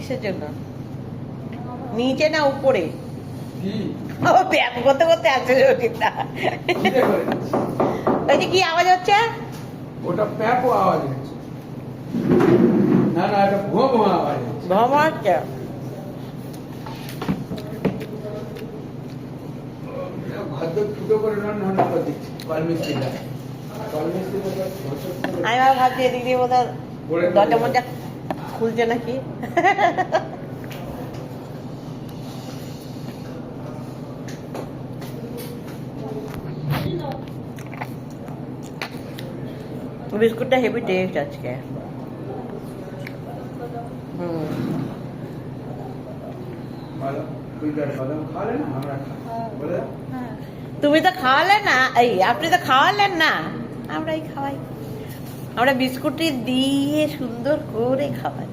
কিসের জন্য? নিচে না উপরে? কি ও ব্যায়াম করতে করতে আছে রোগীটা। খিদে করে যাচ্ছে। ওই যে কি আওয়াজ হচ্ছে? ওটা প্যাপো আওয়াজ হচ্ছে। না না, এটা ভুয়া ভুয়া আওয়াজ হচ্ছে। ভ্রমণ হচ্ছে। ভাদ্র ফুটো করে রান্না করে দিচ্ছি কলমিস্ত্রিটা। আমি আবার ভাবছি এদিক দিয়ে বোধ করে দেবো। দরজা মজা খুলছে নাকি। বিস্কুটটা হেভি টেস্ট আজকে। ভালো, তুই তো আর বাদাম খাওয়ালে না, আমরা খাই। বলে দাও। তুমি তো খাওয়ালেন না, এই আপনি তো খাওয়ালেন না, আমরাই খাওয়াই। আমরা বিস্কুটটি দিয়ে সুন্দর করে খাওয়াই।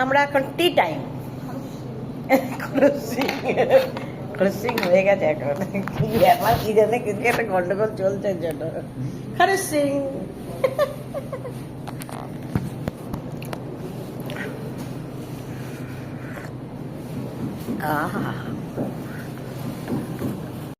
আমরা এখন টি টাইম। ক্রসিং হয়ে গেছে এখন। কি ব্যাপার কি জানে, কিন্তু একটা গন্ডগোল চলছে এর জন্য। ক্রসিং। আহা